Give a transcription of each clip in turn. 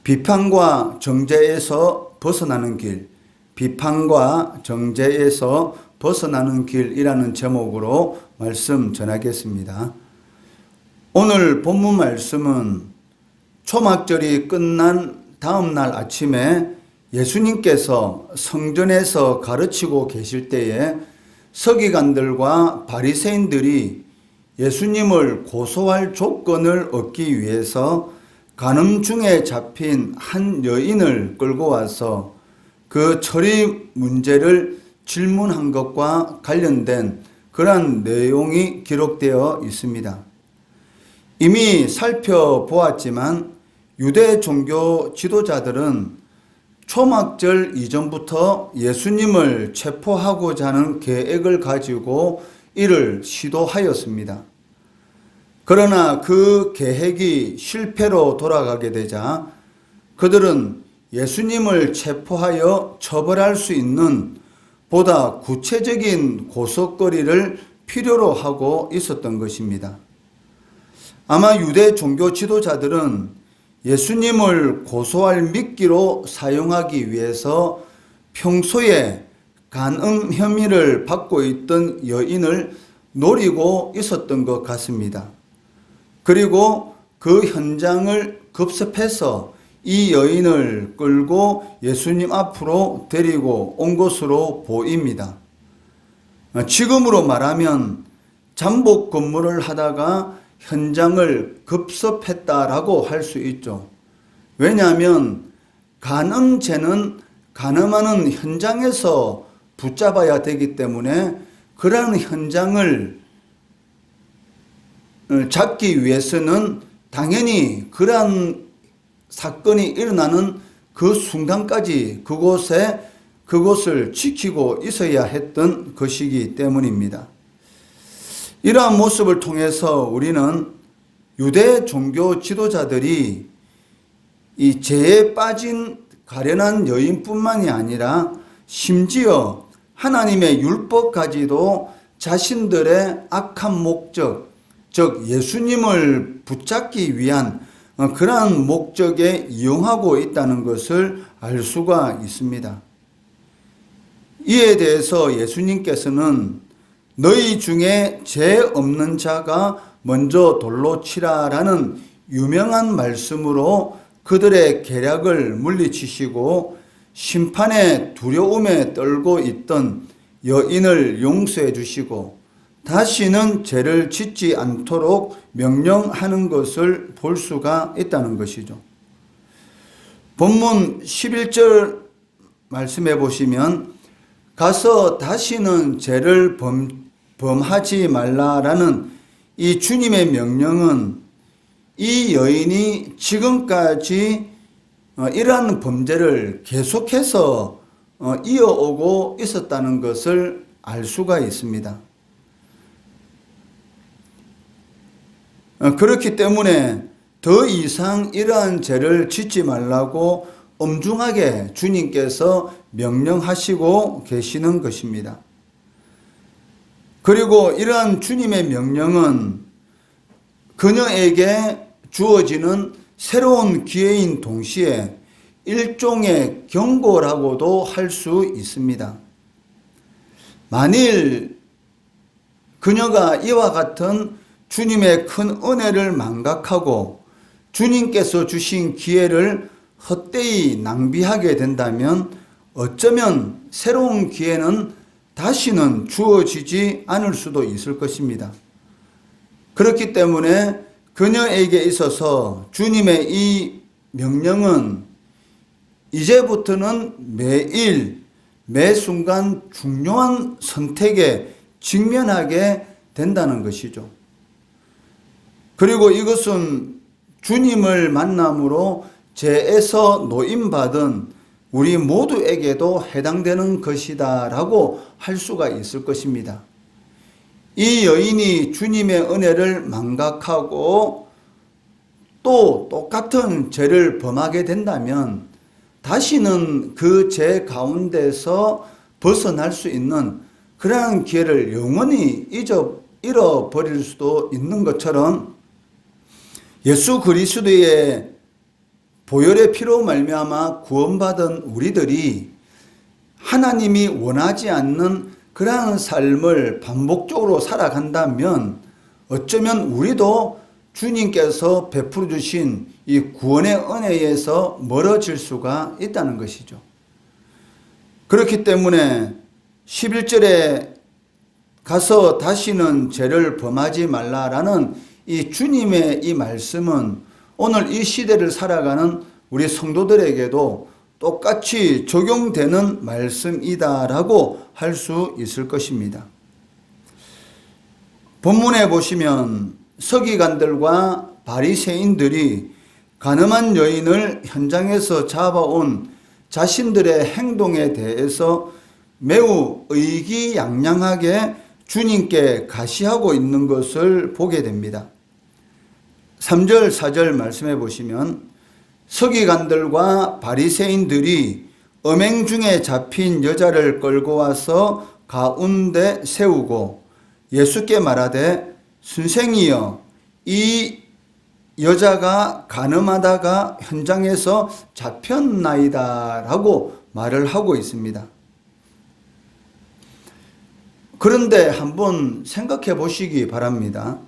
비판과 정죄에서 벗어나는 길, 비판과 정죄에서 벗어나는 길이라는 제목으로 말씀 전하겠습니다. 오늘 본문 말씀은 초막절이 끝난 다음 날 아침에 예수님께서 성전에서 가르치고 계실 때에 서기관들과 바리새인들이 예수님을 고소할 조건을 얻기 위해서 간음 중에 잡힌 한 여인을 끌고 와서 그 처리 문제를 질문한 것과 관련된 그러한 내용이 기록되어 있습니다. 이미 살펴보았지만 유대 종교 지도자들은 초막절 이전부터 예수님을 체포하고자 하는 계획을 가지고 이를 시도하였습니다. 그러나 그 계획이 실패로 돌아가게 되자 그들은 예수님을 체포하여 처벌할 수 있는 보다 구체적인 고속거리를 필요로 하고 있었던 것입니다. 아마 유대 종교 지도자들은 예수님을 고소할 미끼로 사용하기 위해서 평소에 간음 혐의를 받고 있던 여인을 노리고 있었던 것 같습니다. 그리고 그 현장을 급습해서 이 여인을 끌고 예수님 앞으로 데리고 온 것으로 보입니다. 지금으로 말하면 잠복 근무를 하다가 현장을 급습했다라고 할 수 있죠. 왜냐하면 간음죄는 간음하는 현장에서 붙잡아야 되기 때문에 그러한 현장을 잡기 위해서는 당연히 그러한 사건이 일어나는 그 순간까지 그곳을 지키고 있어야 했던 것이기 때문입니다. 이러한 모습을 통해서 우리는 유대 종교 지도자들이 이 죄에 빠진 가련한 여인뿐만이 아니라 심지어 하나님의 율법까지도 자신들의 악한 목적, 즉 예수님을 붙잡기 위한 그러한 목적에 이용하고 있다는 것을 알 수가 있습니다. 이에 대해서 예수님께서는 너희 중에 죄 없는 자가 먼저 돌로 치라라는 유명한 말씀으로 그들의 계략을 물리치시고 심판의 두려움에 떨고 있던 여인을 용서해 주시고 다시는 죄를 짓지 않도록 명령하는 것을 볼 수가 있다는 것이죠. 본문 11절 말씀해 보시면 가서 다시는 죄를 범하지 말라라는 이 주님의 명령은 이 여인이 지금까지 이러한 범죄를 계속해서 이어오고 있었다는 것을 알 수가 있습니다. 그렇기 때문에 더 이상 이러한 죄를 짓지 말라고 엄중하게 주님께서 명령하시고 계시는 것입니다. 그리고 이러한 주님의 명령은 그녀에게 주어지는 새로운 기회인 동시에 일종의 경고라고도 할 수 있습니다. 만일 그녀가 이와 같은 주님의 큰 은혜를 망각하고 주님께서 주신 기회를 헛되이 낭비하게 된다면 어쩌면 새로운 기회는 다시는 주어지지 않을 수도 있을 것입니다. 그렇기 때문에 그녀에게 있어서 주님의 이 명령은 이제부터는 매일 매 순간 중요한 선택에 직면하게 된다는 것이죠. 그리고 이것은 주님을 만남으로 죄에서 노임받은 우리 모두에게도 해당되는 것이다 라고 할 수가 있을 것입니다. 이 여인이 주님의 은혜를 망각하고 또 똑같은 죄를 범하게 된다면 다시는 그 죄 가운데서 벗어날 수 있는 그러한 기회를 영원히 잃어버릴 수도 있는 것처럼 예수 그리스도의 보혈의 피로 말미암아 구원받은 우리들이 하나님이 원하지 않는 그러한 삶을 반복적으로 살아간다면 어쩌면 우리도 주님께서 베풀어 주신 이 구원의 은혜에서 멀어질 수가 있다는 것이죠. 그렇기 때문에 11절에 가서 다시는 죄를 범하지 말라라는 이 주님의 이 말씀은 오늘 이 시대를 살아가는 우리 성도들에게도 똑같이 적용되는 말씀이다라고 할 수 있을 것입니다. 본문에 보시면 서기관들과 바리새인들이 간음한 여인을 현장에서 잡아온 자신들의 행동에 대해서 매우 의기양양하게 주님께 가시하고 있는 것을 보게 됩니다. 3절 4절 말씀해 보시면 서기관들과 바리새인들이 음행 중에 잡힌 여자를 끌고 와서 가운데 세우고 예수께 말하되 선생이여 이 여자가 간음하다가 현장에서 잡혔나이다 라고 말을 하고 있습니다. 그런데 한번 생각해 보시기 바랍니다.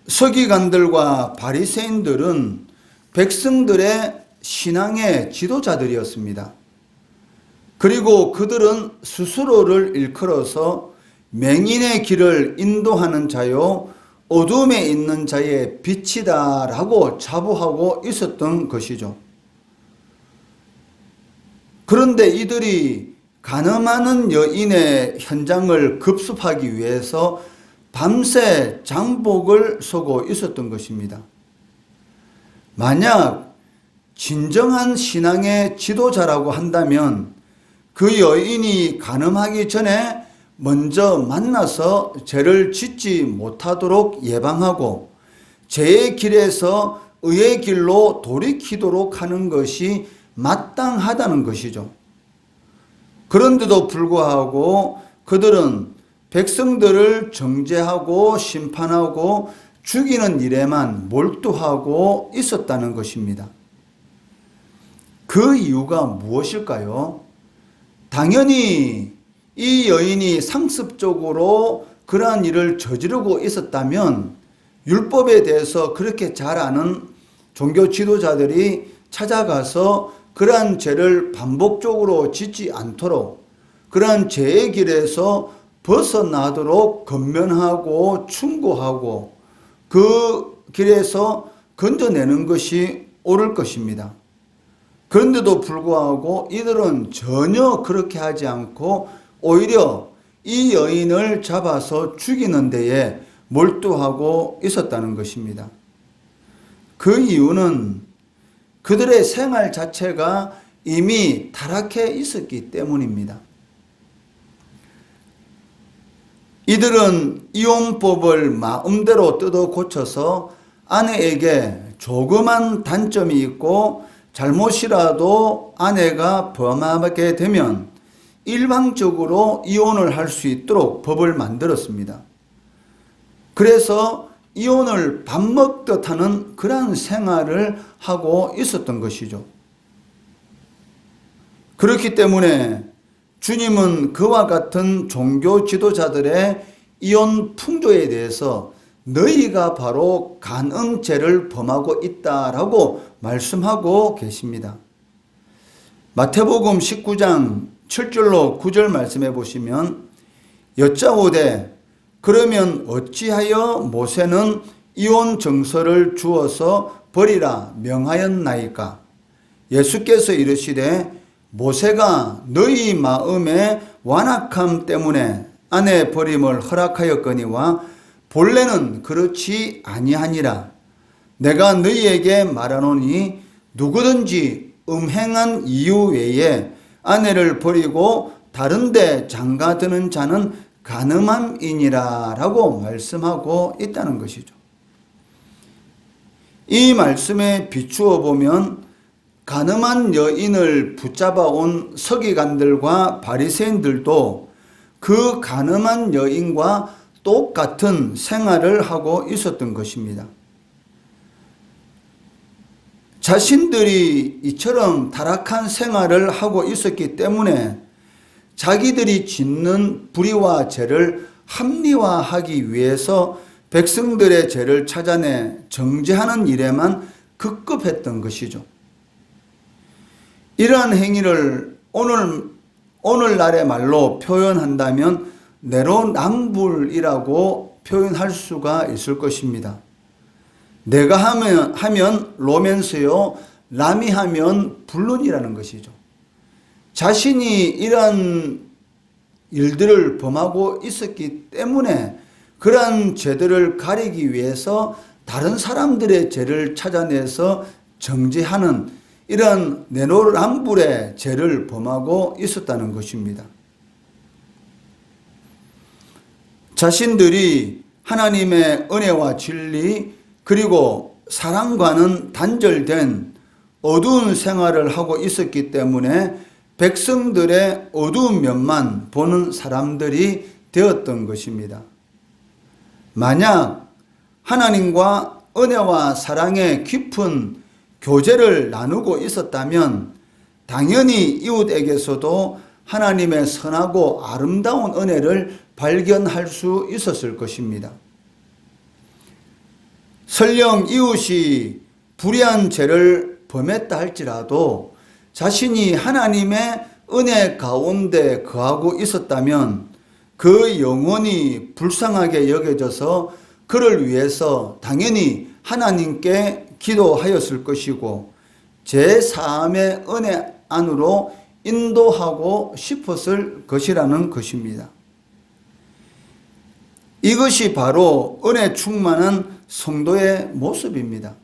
서기관들과 바리새인들은 백성들의 신앙의 지도자들이었습니다. 그리고 그들은 스스로를 일컬어서 맹인의 길을 인도하는 자요 어둠에 있는 자의 빛이다 라고 자부하고 있었던 것이죠. 그런데 이들이 간음하는 여인의 현장을 급습하기 위해서 밤새 장복을 서고 있었던 것입니다. 만약 진정한 신앙의 지도자라고 한다면 그 여인이 간음하기 전에 먼저 만나서 죄를 짓지 못하도록 예방하고 죄의 길에서 의의 길로 돌이키도록 하는 것이 마땅하다는 것이죠. 그런데도 불구하고 그들은 백성들을 정죄하고 심판하고 죽이는 일에만 몰두하고 있었다는 것입니다. 그 이유가 무엇일까요? 당연히 이 여인이 상습적으로 그러한 일을 저지르고 있었다면 율법에 대해서 그렇게 잘 아는 종교 지도자들이 찾아가서 그러한 죄를 반복적으로 짓지 않도록 그러한 죄의 길에서 벗어나도록 권면하고 충고하고 그 길에서 건져내는 것이 옳을 것입니다. 그런데도 불구하고 이들은 전혀 그렇게 하지 않고 오히려 이 여인을 잡아서 죽이는 데에 몰두하고 있었다는 것입니다. 그 이유는 그들의 생활 자체가 이미 타락해 있었기 때문입니다. 이들은 이혼법을 마음대로 뜯어 고쳐서 아내에게 조그만 단점이 있고 잘못이라도 아내가 범하게 되면 일방적으로 이혼을 할 수 있도록 법을 만들었습니다. 그래서 이혼을 밥 먹듯 하는 그러한 생활을 하고 있었던 것이죠. 그렇기 때문에 주님은 그와 같은 종교 지도자들의 이혼 풍조에 대해서 너희가 바로 간음죄를 범하고 있다라고 말씀하고 계십니다. 마태복음 19장 7절로 9절 말씀해 보시면 여짜오되 그러면 어찌하여 모세는 이혼 정서를 주어서 버리라 명하였나이까? 예수께서 이르시되 모세가 너희 마음의 완악함 때문에 아내 버림을 허락하였거니와 본래는 그렇지 아니하니라. 내가 너희에게 말하노니 누구든지 음행한 이유 외에 아내를 버리고 다른 데 장가드는 자는 간음함이니라 라고 말씀하고 있다는 것이죠. 이 말씀에 비추어 보면 간음한 여인을 붙잡아 온 서기관들과 바리새인들도 그 간음한 여인과 똑같은 생활을 하고 있었던 것입니다. 자신들이 이처럼 타락한 생활을 하고 있었기 때문에 자기들이 짓는 불의와 죄를 합리화하기 위해서 백성들의 죄를 찾아내 정죄하는 일에만 급급했던 것이죠. 이러한 행위를 오늘날의 말로 표현한다면 내로남불이라고 표현할 수가 있을 것입니다. 내가 하면 로맨스요, 남이 하면 불륜이라는 것이죠. 자신이 이러한 일들을 범하고 있었기 때문에 그러한 죄들을 가리기 위해서 다른 사람들의 죄를 찾아내서 정죄하는 이러한 내로남불의 죄를 범하고 있었다는 것입니다. 자신들이 하나님의 은혜와 진리 그리고 사랑과는 단절된 어두운 생활을 하고 있었기 때문에 백성들의 어두운 면만 보는 사람들이 되었던 것입니다. 만약 하나님과 은혜와 사랑의 깊은 교제를 나누고 있었다면 당연히 이웃에게서도 하나님의 선하고 아름다운 은혜를 발견할 수 있었을 것입니다. 설령 이웃이 불의한 죄를 범했다 할지라도 자신이 하나님의 은혜 가운데 거하고 있었다면 그 영혼이 불쌍하게 여겨져서 그를 위해서 당연히 하나님께 기도하였을 것이고 제사함의 은혜 안으로 인도하고 싶었을 것이라는 것입니다. 이것이 바로 은혜 충만한 성도의 모습입니다.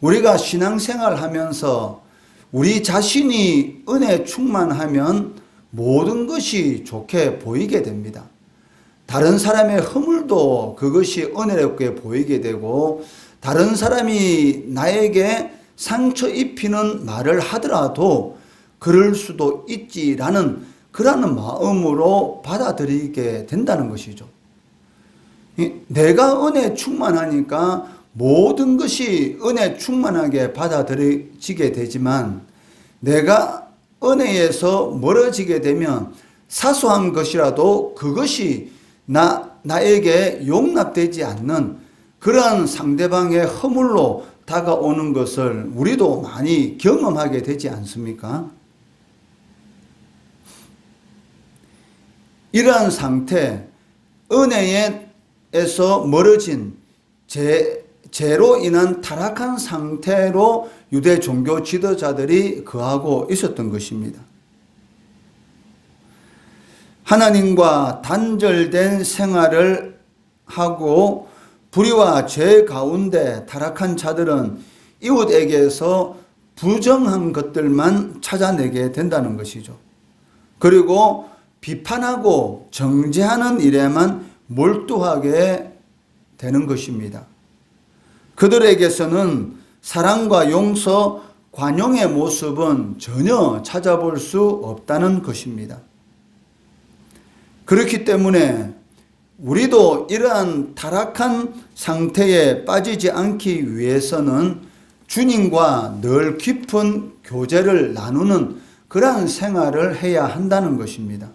우리가 신앙생활 하면서 우리 자신이 은혜 충만하면 모든 것이 좋게 보이게 됩니다. 다른 사람의 허물도 그것이 은혜롭게 보이게 되고 다른 사람이 나에게 상처 입히는 말을 하더라도 그럴 수도 있지라는 그러한 마음으로 받아들이게 된다는 것이죠. 내가 은혜 충만하니까 모든 것이 은혜 충만하게 받아들여지게 되지만 내가 은혜에서 멀어지게 되면 사소한 것이라도 그것이 나에게 용납되지 않는 그러한 상대방의 허물로 다가오는 것을 우리도 많이 경험하게 되지 않습니까? 이러한 상태, 은혜에서 멀어진 죄로 인한 타락한 상태로 유대 종교 지도자들이 거하고 있었던 것입니다. 하나님과 단절된 생활을 하고 불의와 죄 가운데 타락한 자들은 이웃에게서 부정한 것들만 찾아내게 된다는 것이죠. 그리고 비판하고 정죄하는 일에만 몰두하게 되는 것입니다. 그들에게서는 사랑과 용서, 관용의 모습은 전혀 찾아볼 수 없다는 것입니다. 그렇기 때문에 우리도 이러한 타락한 상태에 빠지지 않기 위해서는 주님과 늘 깊은 교제를 나누는 그러한 생활을 해야 한다는 것입니다.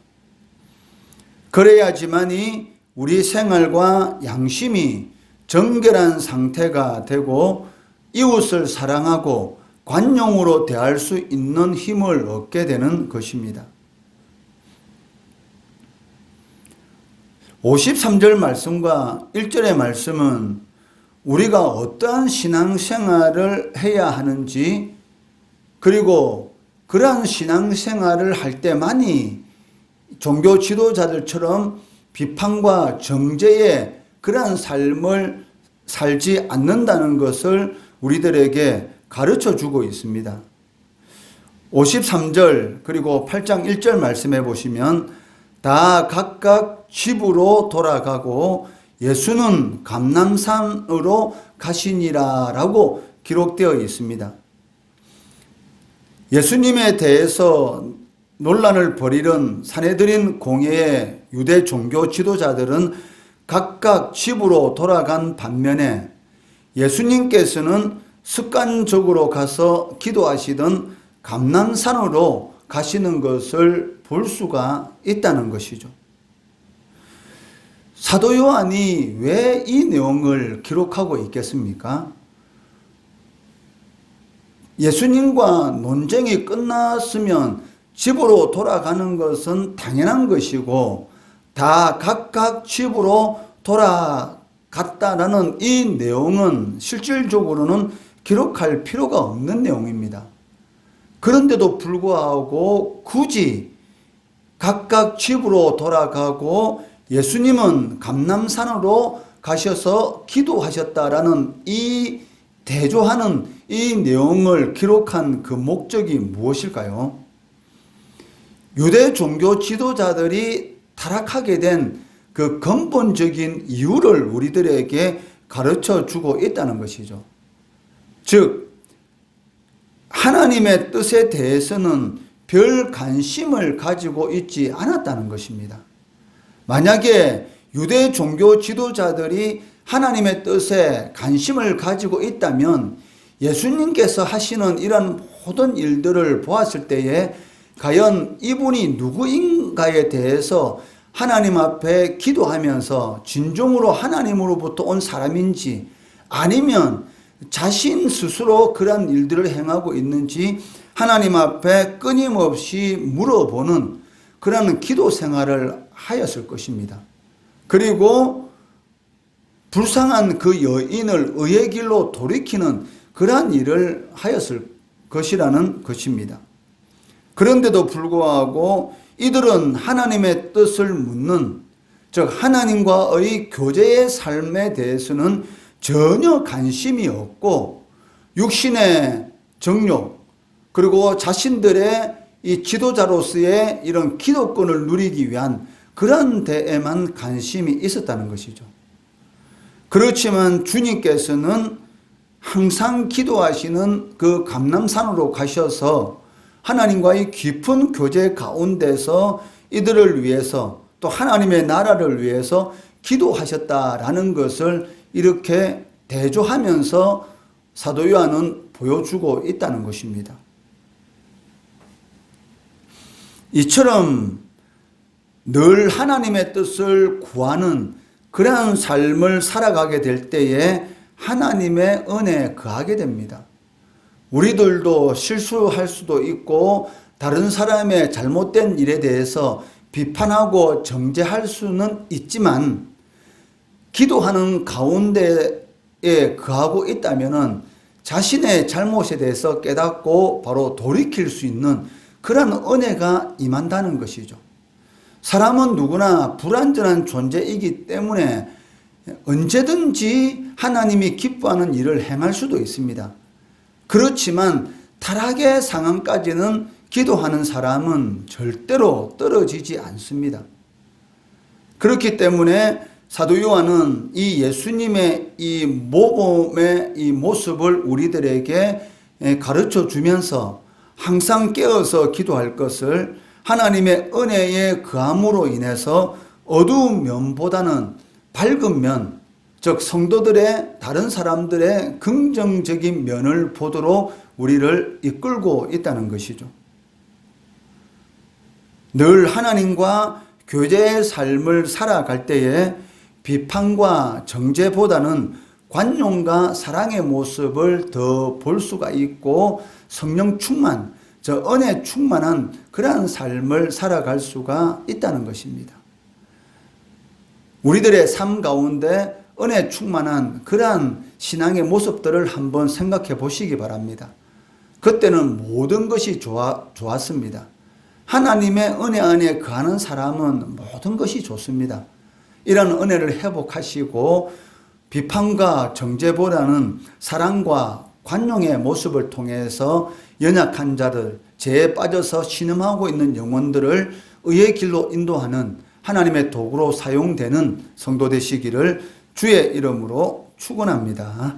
그래야지만이 우리 생활과 양심이 정결한 상태가 되고 이웃을 사랑하고 관용으로 대할 수 있는 힘을 얻게 되는 것입니다. 53절 말씀과 1절의 말씀은 우리가 어떠한 신앙생활을 해야 하는지 그리고 그러한 신앙생활을 할 때만이 종교 지도자들처럼 비판과 정죄의 그러한 삶을 살지 않는다는 것을 우리들에게 가르쳐 주고 있습니다. 53절 그리고 8장 1절 말씀해 보시면 다 각각 집으로 돌아가고 예수는 감람산으로 가시니라 라고 기록되어 있습니다. 예수님에 대해서 논란을 벌이는 산헤드린 공회의 유대 종교 지도자들은 각각 집으로 돌아간 반면에 예수님께서는 습관적으로 가서 기도하시던 감람산으로 가시는 것을 볼 수가 있다는 것이죠. 사도 요한이 왜 이 내용을 기록하고 있겠습니까? 예수님과 논쟁이 끝났으면 집으로 돌아가는 것은 당연한 것이고 다 각각 집으로 돌아갔다라는 이 내용은 실질적으로는 기록할 필요가 없는 내용입니다. 그런데도 불구하고 굳이 각각 집으로 돌아가고 예수님은 감람산으로 가셔서 기도하셨다라는 이 대조하는 이 내용을 기록한 그 목적이 무엇일까요? 유대 종교 지도자들이 타락하게 된 그 근본적인 이유를 우리들에게 가르쳐 주고 있다는 것이죠. 즉, 하나님의 뜻에 대해서는 별 관심을 가지고 있지 않았다는 것입니다. 만약에 유대 종교 지도자들이 하나님의 뜻에 관심을 가지고 있다면 예수님께서 하시는 이런 모든 일들을 보았을 때에 과연 이분이 누구인가에 대해서 하나님 앞에 기도하면서 진정으로 하나님으로부터 온 사람인지 아니면 자신 스스로 그런 일들을 행하고 있는지 하나님 앞에 끊임없이 물어보는 그런 기도 생활을 하였을 것입니다. 그리고 불쌍한 그 여인을 의의 길로 돌이키는 그러한 일을 하였을 것이라는 것입니다. 그런데도 불구하고 이들은 하나님의 뜻을 묻는, 즉 하나님과의 교제의 삶에 대해서는 전혀 관심이 없고 육신의 정욕 그리고 자신들의 이 지도자로서의 이런 기도권을 누리기 위한 그런 데에만 관심이 있었다는 것이죠. 그렇지만 주님께서는 항상 기도하시는 그 감람산으로 가셔서 하나님과의 깊은 교제 가운데서 이들을 위해서 또 하나님의 나라를 위해서 기도하셨다라는 것을 이렇게 대조하면서 사도 요한은 보여주고 있다는 것입니다. 이처럼 늘 하나님의 뜻을 구하는 그러한 삶을 살아가게 될 때에 하나님의 은혜에 거하게 됩니다. 우리들도 실수할 수도 있고 다른 사람의 잘못된 일에 대해서 비판하고 정죄할 수는 있지만 기도하는 가운데에 거하고 있다면 자신의 잘못에 대해서 깨닫고 바로 돌이킬 수 있는 그런 은혜가 임한다는 것이죠. 사람은 누구나 불완전한 존재이기 때문에 언제든지 하나님이 기뻐하는 일을 행할 수도 있습니다. 그렇지만 타락의 상황까지는 기도하는 사람은 절대로 떨어지지 않습니다. 그렇기 때문에 사도 요한은 이 예수님의 이 모범의 이 모습을 우리들에게 가르쳐 주면서 항상 깨어서 기도할 것을 하나님의 은혜의 거함으로 인해서 어두운 면보다는 밝은 면, 즉 성도들의 다른 사람들의 긍정적인 면을 보도록 우리를 이끌고 있다는 것이죠. 늘 하나님과 교제의 삶을 살아갈 때에 비판과 정죄보다는 관용과 사랑의 모습을 더 볼 수가 있고 성령 충만, 저 은혜 충만한 그러한 삶을 살아갈 수가 있다는 것입니다. 우리들의 삶 가운데 은혜 충만한 그러한 신앙의 모습들을 한번 생각해 보시기 바랍니다. 그때는 모든 것이 좋았습니다. 하나님의 은혜 안에 거하는 사람은 모든 것이 좋습니다. 이런 은혜를 회복하시고 비판과 정죄보다는 사랑과 관용의 모습을 통해서 연약한 자들, 죄에 빠져서 신음하고 있는 영혼들을 의의 길로 인도하는 하나님의 도구로 사용되는 성도 되시기를 주의 이름으로 축원합니다.